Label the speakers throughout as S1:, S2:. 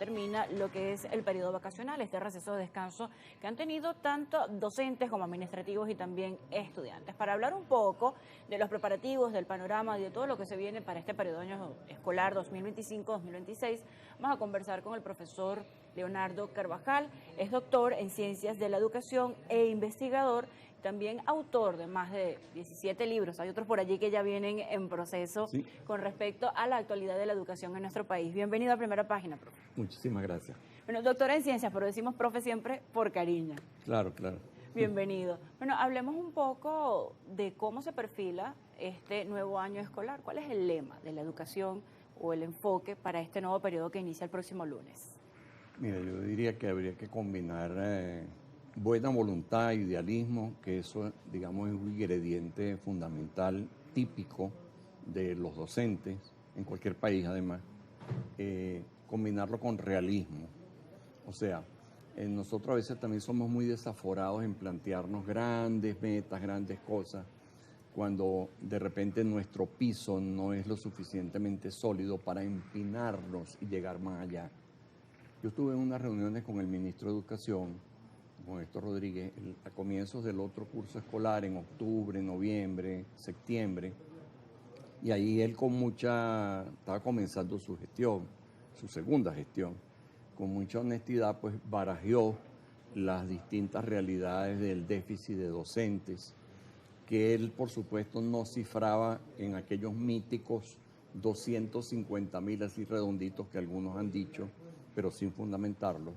S1: termina lo que es el periodo vacacional, este receso de descanso que han tenido tanto docentes como administrativos y también estudiantes. Para hablar un poco de los preparativos, del panorama y de todo lo que se viene para este periodo año escolar 2025-2026, vamos a conversar con el profesor Leonardo Carvajal. Es doctor en Ciencias de la Educación e investigador, también autor de más de 17 libros. Hay otros por allí que ya vienen en proceso con respecto a la actualidad de la educación en nuestro país. Bienvenido a Primera Página, profe.
S2: Muchísimas gracias.
S1: Bueno, doctora en Ciencias, pero decimos profe siempre por cariño.
S2: Claro, claro.
S1: Bienvenido. Bueno, hablemos un poco de cómo se perfila este nuevo año escolar. ¿Cuál es el lema de la educación o el enfoque para este nuevo periodo que inicia el próximo lunes?
S2: Mira, yo diría que habría que combinar buena voluntad, idealismo, que eso, digamos, es un ingrediente fundamental, típico de los docentes, en cualquier país además, combinarlo con realismo. O sea, nosotros a veces también somos muy desaforados en plantearnos grandes metas, grandes cosas, cuando de repente nuestro piso no es lo suficientemente sólido para empinarnos y llegar más allá. Yo estuve en unas reuniones con el ministro de Educación, con Héctor Rodríguez, a comienzos del otro curso escolar, en octubre, noviembre, septiembre, y ahí él estaba comenzando su gestión, su segunda gestión, con mucha honestidad, pues barajeó las distintas realidades del déficit de docentes, que él, por supuesto, no cifraba en aquellos míticos 250.000, así redonditos que algunos han dicho, pero sin fundamentarlos.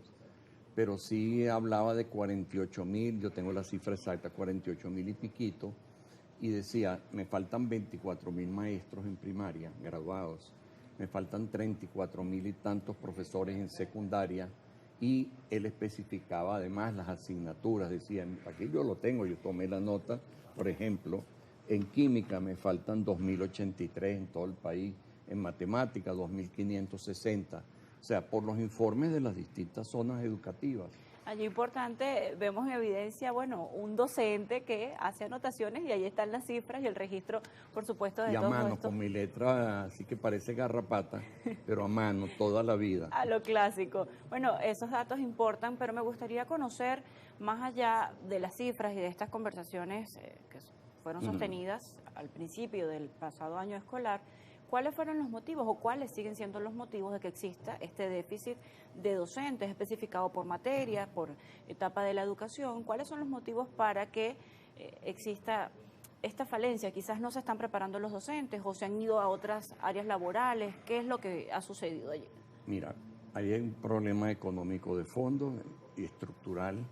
S2: Pero sí hablaba de 48.000, yo tengo la cifra exacta, 48.000 y piquito, y decía, me faltan 24.000 maestros en primaria, graduados, me faltan 34.000 y tantos profesores en secundaria, y él especificaba además las asignaturas, decía, aquí yo lo tengo, yo tomé la nota, por ejemplo, en química me faltan 2.083 en todo el país, en matemática 2.560, o sea, por los informes de las distintas zonas educativas.
S1: Allí importante, vemos en evidencia, bueno, un docente que hace anotaciones y ahí están las cifras y el registro, por supuesto, de
S2: y a
S1: todo
S2: mano,
S1: esto.
S2: con mi letra, así que parece garrapata, pero a mano, toda la vida.
S1: A lo clásico. Bueno, esos datos importan, pero me gustaría conocer, más allá de las cifras y de estas conversaciones que fueron sostenidas al principio del pasado año escolar, ¿cuáles fueron los motivos o cuáles siguen siendo los motivos de que exista este déficit de docentes especificado por materia, por etapa de la educación? ¿Cuáles son los motivos para que exista esta falencia? Quizás no se están preparando los docentes o se han ido a otras áreas laborales. ¿Qué es lo que ha sucedido allí?
S2: Mira, ahí hay un problema económico de fondo y estructural.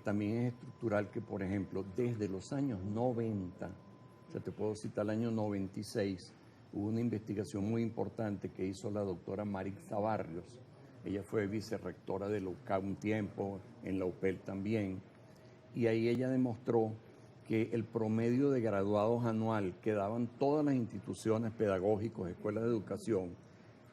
S2: También es estructural que, por ejemplo, desde los años 90, o sea, te puedo citar el año 96, hubo una investigación muy importante que hizo la doctora Marixa Barrios. Ella fue vicerrectora de la UCA un tiempo, en la UPEL también, y ahí ella demostró que el promedio de graduados anual que daban todas las instituciones pedagógicas, escuelas de educación,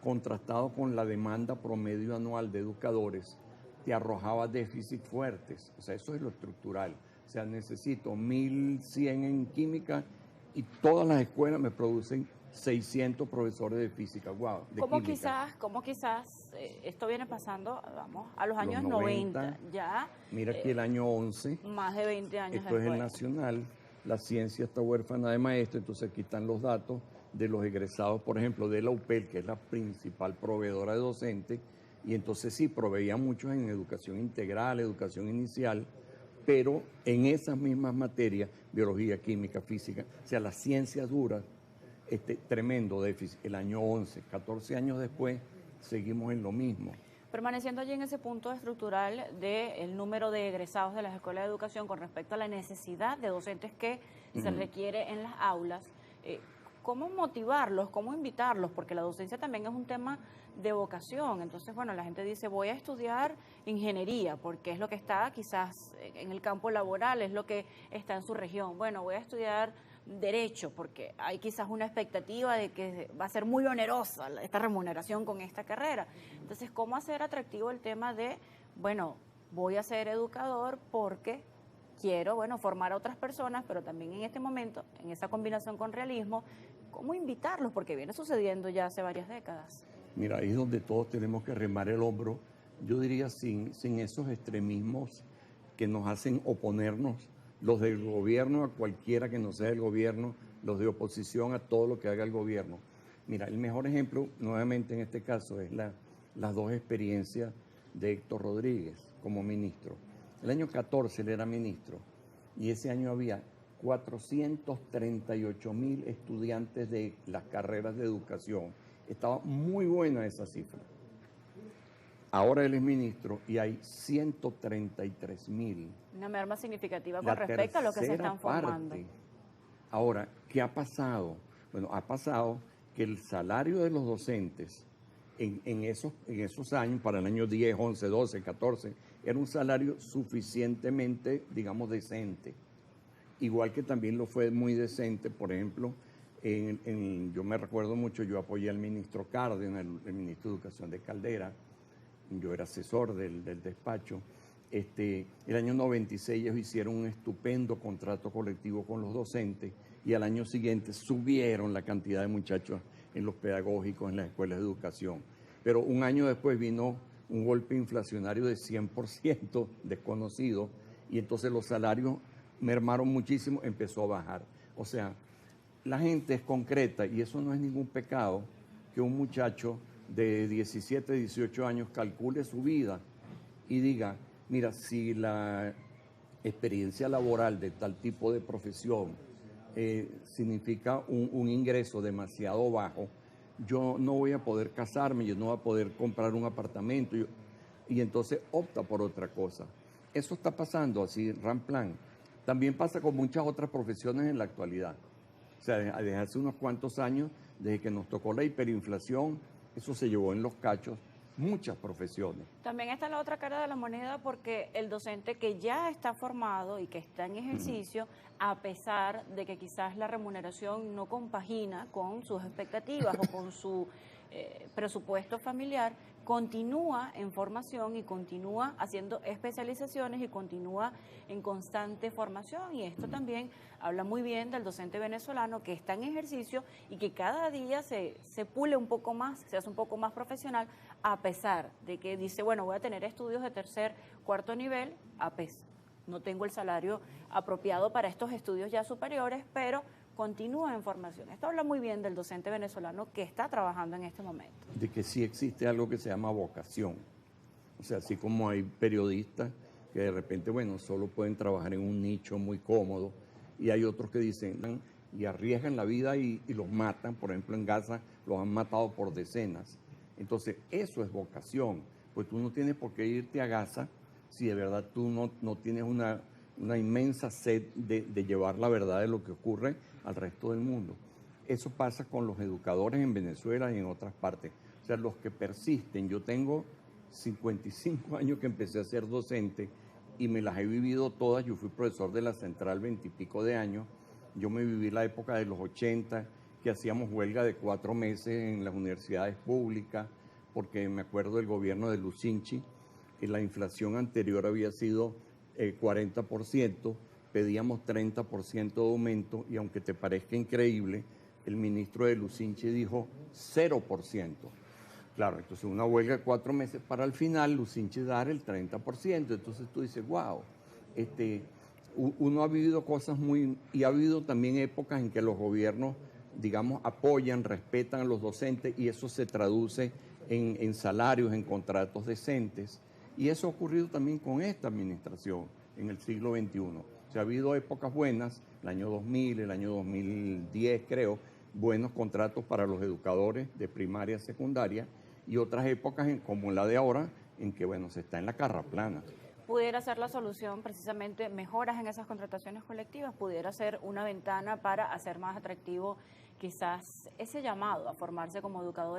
S2: contrastado con la demanda promedio anual de educadores, te arrojaba déficits fuertes. O sea, eso es lo estructural. O sea, necesito 1.100 en química y todas las escuelas me producen 600 profesores de física. Wow, de
S1: ¿Cómo quizás esto viene pasando, vamos, a los años 90 ya?
S2: Mira aquí el año 11.
S1: Más de 20 años
S2: Esto
S1: después.
S2: es el nacional. La ciencia está huérfana de maestros, entonces aquí están los datos de los egresados, por ejemplo, de la UPEL, que es la principal proveedora de docentes, y entonces sí, proveía muchos en educación integral, educación inicial, pero en esas mismas materias, biología, química, física, o sea, las ciencias duras, tremendo déficit. El año 11, 14 años después, seguimos en lo mismo.
S1: Permaneciendo allí en ese punto estructural del número de egresados de las escuelas de educación con respecto a la necesidad de docentes que se requiere en las aulas, ¿cómo motivarlos, cómo invitarlos? Porque la docencia también es un tema de vocación. Entonces, bueno, la gente dice, voy a estudiar ingeniería, porque es lo que está quizás en el campo laboral, es lo que está en su región. Bueno, voy a estudiar derecho, porque hay quizás una expectativa de que va a ser muy onerosa esta remuneración con esta carrera. Entonces, ¿cómo hacer atractivo el tema de, bueno, voy a ser educador porque quiero, bueno, formar a otras personas, pero también en este momento, en esa combinación con realismo, ¿cómo invitarlos? Porque viene sucediendo ya hace varias décadas.
S2: Mira, ahí es donde todos tenemos que remar el hombro, yo diría sin esos extremismos que nos hacen oponernos, los del gobierno a cualquiera que no sea el gobierno, los de oposición a todo lo que haga el gobierno. Mira, el mejor ejemplo, nuevamente en este caso, es las dos experiencias de Héctor Rodríguez como ministro. El año 14 él era ministro y ese año había 438,000 estudiantes de las carreras de educación. Estaba muy buena esa cifra. Ahora él es ministro y hay 133,000.
S1: Una merma significativa con respecto a lo que se están formando.
S2: Ahora, ¿qué ha pasado? Bueno, ha pasado que el salario de los docentes en esos años, para el año 10, 11, 12, 14, era un salario suficientemente, digamos, decente. Igual que también lo fue muy decente, por ejemplo, yo me recuerdo mucho, yo apoyé al ministro Cárdenas, el ministro de Educación de Caldera, yo era asesor del despacho. El año 96 ellos hicieron un estupendo contrato colectivo con los docentes y al año siguiente subieron la cantidad de muchachos en los pedagógicos, en las escuelas de educación. Pero un año después vino un golpe inflacionario de 100% desconocido y entonces los salarios mermaron muchísimo, empezó a bajar. O sea, la gente es concreta y eso no es ningún pecado que un muchacho de 17, 18 años calcule su vida y diga, mira, si la experiencia laboral de tal tipo de profesión significa un ingreso demasiado bajo, yo no voy a poder casarme, yo no voy a poder comprar un apartamento, y entonces opta por otra cosa. Eso está pasando así, ramplan. También pasa con muchas otras profesiones en la actualidad. O sea, desde hace unos cuantos años, desde que nos tocó la hiperinflación, eso se llevó en los cachos muchas profesiones.
S1: También está la otra cara de la moneda porque el docente que ya está formado y que está en ejercicio, a pesar de que quizás la remuneración no compagina con sus expectativas o con su presupuesto familiar, continúa en formación y continúa haciendo especializaciones y continúa en constante formación. Y esto también habla muy bien del docente venezolano que está en ejercicio y que cada día se pule un poco más, se hace un poco más profesional, a pesar de que dice, bueno, voy a tener estudios de tercer, cuarto nivel, no tengo el salario apropiado para estos estudios ya superiores, pero continúa en formación. Esto habla muy bien del docente venezolano que está trabajando en este momento.
S2: De que sí existe algo que se llama vocación. O sea, así como hay periodistas que de repente, bueno, solo pueden trabajar en un nicho muy cómodo, y hay otros que dicen y arriesgan la vida y los matan. Por ejemplo, en Gaza los han matado por decenas. Entonces, eso es vocación. Pues tú no tienes por qué irte a Gaza si de verdad tú no tienes una inmensa sed de llevar la verdad de lo que ocurre al resto del mundo. Eso pasa con los educadores en Venezuela y en otras partes. O sea, los que persisten. Yo tengo 55 años que empecé a ser docente y me las he vivido todas. Yo fui profesor de la Central 20 y pico de años. Yo me viví la época de los 80, que hacíamos huelga de 4 meses en las universidades públicas, porque me acuerdo del gobierno de Lucinchi, que la inflación anterior había sido 40%, pedíamos 30% de aumento, y aunque te parezca increíble, el ministro de Lucinchi dijo 0%. Claro, entonces una huelga de 4 meses para al final Lucinchi dar el 30%. Entonces tú dices, wow, uno ha vivido cosas y ha habido también épocas en que los gobiernos, digamos, apoyan, respetan a los docentes, y eso se traduce en salarios, en contratos decentes. Y eso ha ocurrido también con esta administración en el siglo XXI. O sea, ha habido épocas buenas, el año 2000, el año 2010 creo, buenos contratos para los educadores de primaria y secundaria, y otras épocas como la de ahora, en que, bueno, se está en la carra plana.
S1: ¿Pudiera ser la solución precisamente mejoras en esas contrataciones colectivas? ¿Pudiera ser una ventana para hacer más atractivo quizás ese llamado a formarse como educador?